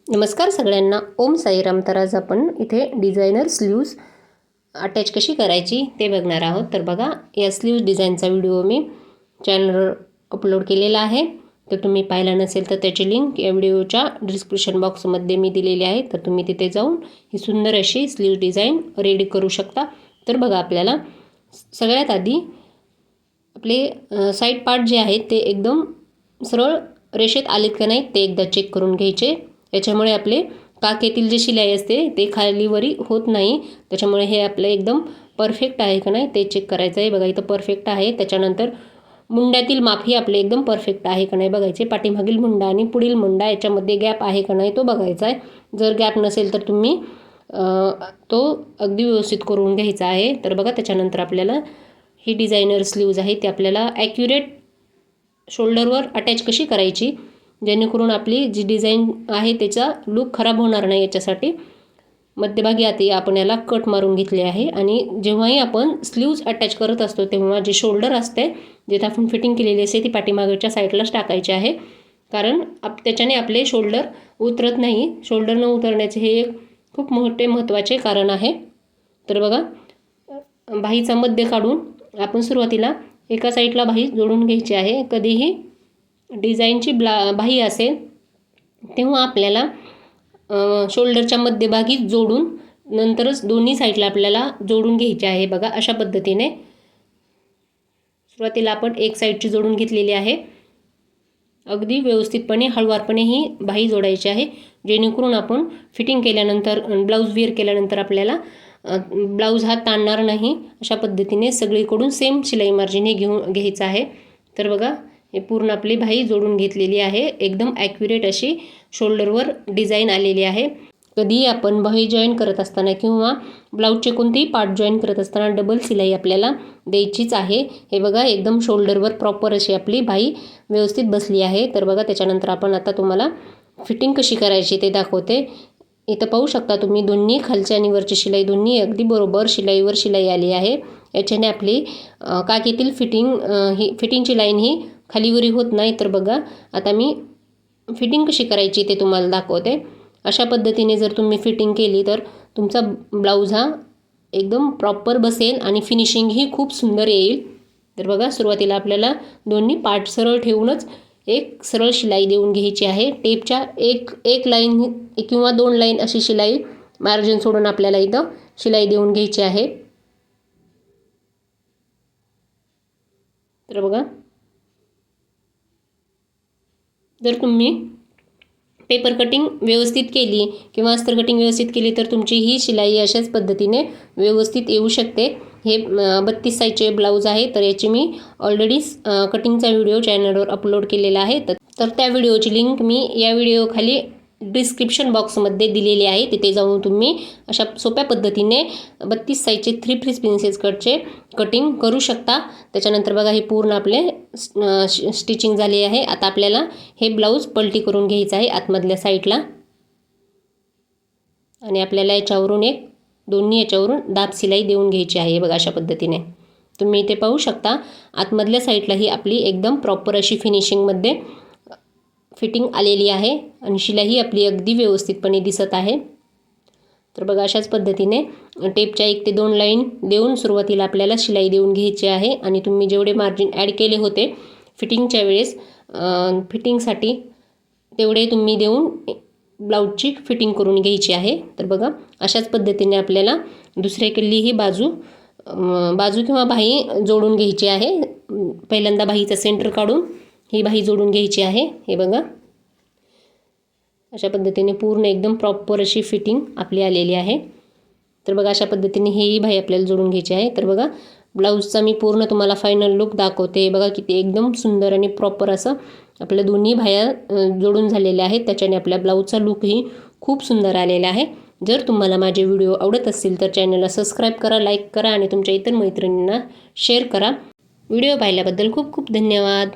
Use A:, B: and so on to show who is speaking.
A: नमस्कार सगळ्यांना, ओम साईराम. तर आज आपण इथे डिझायनर स्लीव्ज अटॅच कशी करायची ते बघणार आहोत. तर बघा, या स्लीव्ज डिझाईनचा व्हिडिओ मी चॅनलवर अपलोड केलेला आहे. तर तुम्ही पाहिला नसेल तर त्याची लिंक या व्हिडिओच्या डिस्क्रिप्शन बॉक्समध्ये मी दिलेली आहे. तर तुम्ही तिथे जाऊन ही सुंदर अशी स्लीव्ज डिझाईन रेडी करू शकता. तर बघा, आपल्याला सगळ्यात आधी आपले साईड पार्ट जे आहेत ते एकदम सरळ रेषेत आलेत का नाही ते एकदा चेक करून घ्यायचे. याच्यामुळे आपले काखेतील जी शिलाई असते ते खालीवरी होत नाही. त्याच्यामुळे हे आपलं एकदम परफेक्ट आहे का नाही ते चेक करायचं आहे. बघा, इथं परफेक्ट आहे. त्याच्यानंतर मुंड्यातील मापही आपले एकदम परफेक्ट आहे का नाही बघायचे. पाठीमागील मुंडा आणि पुढील मुंडा याच्यामध्ये गॅप आहे का नाही तो बघायचा आहे. जर गॅप नसेल तर तुम्ही तो अगदी व्यवस्थित करून घ्यायचा आहे. तर बघा, त्याच्यानंतर आपल्याला ही डिझायनर स्लीव्ज आहे ती आपल्याला ॲक्युरेट शोल्डरवर अटॅच कशी करायची, जेणेकरून आपली जी डिझाईन आहे त्याचा लूक खराब होणार नाही. याच्यासाठी मध्यभागी आता आपण याला कट मारून घेतले आहे. आणि जेव्हाही आपण स्लीव्ज अटॅच करत असतो तेव्हा जे शोल्डर असते, जिथे आपण फिटिंग केलेली असते ती पाठीमागच्या साईडलाच टाकायची आहे. कारण त्याच्याने आपले शोल्डर उतरत नाही. शोल्डर न उतरण्याचे हे एक खूप महत्त्वाचे कारण आहे. तर बघा, बाहीचा मध्य काढून आपण सुरुवातीला एका साईडला बाही जोडून घ्यायची आहे. कधीही डिझाईनची बाही असेल तेव्हा आपल्याला शोल्डरच्या मध्यभागी जोडून नंतरच दोन्ही साईडला आपल्याला जोडून घ्यायचे आहे. बघा, अशा पद्धतीने सुरुवातीला आपण एक साईडची जोडून घेतलेली आहे. अगदी व्यवस्थितपणे हळुवारपणे ही बाही जोडायची आहे, जेणेकरून आपण फिटिंग केल्यानंतर ब्लाऊज वेअर केल्यानंतर आपल्याला ब्लाऊज हा ताणणार नाही. अशा पद्धतीने सगळीकडून सेम शिलाई मार्जिन हे घ्यायचं आहे. तर बघा, हे पूर्ण आपली बाही जोडून घेतलेली आहे. एकदम ॲक्युरेट अशी शोल्डरवर डिझाईन आलेली आहे. कधीही आपण बाही जॉईन करत असताना किंवा ब्लाऊजचे कोणतेही पार्ट जॉईन करत असताना डबल शिलाई आपल्याला द्यायचीच आहे. हे बघा, एकदम शोल्डरवर प्रॉपर अशी आपली बाही व्यवस्थित बसली आहे. तर बघा, त्याच्यानंतर आपण आता तुम्हाला फिटिंग कशी करायची ते दाखवते. इथं पाहू शकता तुम्ही, दोन्ही खालची आणि वरची शिलाई दोन्ही अगदी बरोबर शिलाईवर शिलाई आली आहे. याच्याने आपली काखेतील फिटिंगची लाईन ही खालीवरी होत नाही. तर बघा, आता मी फिटिंग कशी करायची ते तुम्हाला दाखवते. अशा पद्धतीने जर तुम्ही फिटिंग केली तर तुमचा ब्लाऊज हा एकदम प्रॉपर बसेल आणि फिनिशिंग ही खूप सुंदर येईल. तर बघा, सुरुवातीला आपल्याला दोन्ही पार्ट सरळ ठेवूनच एक सरळ शिलाई देऊन घ्यायची आहे. टेपच्या एक लाईन किंवा 2 लाईन अशी शिलाई मार्जिन सोडून आपल्याला इथं शिलाई देऊन घ्यायची आहे. तर बघा, जर तुम्ही पेपर कटिंग व्यवस्थित केली किंवा अस्तर कटिंग व्यवस्थित केली तर तुमची ही शिलाई अशाच पद्धतीने व्यवस्थित येऊ शकते. हे 32 साईजचे ब्लाऊज आहे. तर याची मी ऑलरेडी कटिंगचा व्हिडिओ चॅनलवर अपलोड केलेला आहे. तर त्या व्हिडिओची लिंक मी या व्हिडिओखाली डिस्क्रिप्शन बॉक्समध्ये दिलेली आहे. तिथे जाऊन तुम्ही अशा सोप्या पद्धतीने 32 साईजचे 3 पीस प्रिन्सेस कटचे कटिंग करू शकता. त्याच्यानंतर बघा, हे पूर्ण आपले स्टिचिंग झाली आहे. आता आपल्याला हे ब्लाऊज पलटी करून घ्यायचं आहे आतमधल्या साईडला. आणि आपल्याला याच्यावरून दोन्ही याच्यावरून दाब शिलाई देऊन घ्यायची आहे. बघा, अशा पद्धतीने तुम्ही इथे पाहू शकता, आतमधल्या साईडला ही आपली एकदम प्रॉपर अशी फिनिशिंगमध्ये फिटिंग आलेली आहे आणि शिलाई आपली अगदी व्यवस्थितपणे दिसत आहे. तर बघा, अशाच पद्धतीने टेपच्या 1 ते 2 लाईन देऊन सुरुवातीला आपल्याला शिलाई देऊन घ्यायची आहे. आणि तुम्ही जेवढे मार्जिन ॲड केले होते फिटिंगच्या वेळेस फिटिंगसाठी तेवढे तुम्ही देऊन ब्लाऊजची फिटिंग करून घ्यायची आहे. तर बघा, अशाच पद्धतीने आपल्याला दुसऱ्याकडली ही बाजू किंवा बाही जोडून घ्यायची आहे. पहिल्यांदा बाहीचा सेंटर काढून ही बाही जोडून घ्यायची आहे. हे बघा, अशा पद्धतीने पूर्ण एकदम प्रॉपर अशी फिटिंग आपली आलेली आहे. तर बघा, अशा पद्धतीने ही बाही आपल्याला जोडून घ्यायची आहे. तर बघा, ब्लाऊजचा मी पूर्ण तुम्हाला फायनल लुक दाखवते. बघा, किती एकदम सुंदर आणि प्रॉपर असं आपल्या दोन्ही बाह्या जोडून झालेल्या आहेत. त्याच्याने आपल्या ब्लाऊजचा लुकही खूप सुंदर आलेला आहे. जर तुम्हाला माझे व्हिडिओ आवडत असतील तर चॅनलला सबस्क्राईब करा, लाईक करा आणि तुमच्या इतर मैत्रिणींना शेअर करा. व्हिडिओ पाहिल्याबद्दल खूप खूप धन्यवाद.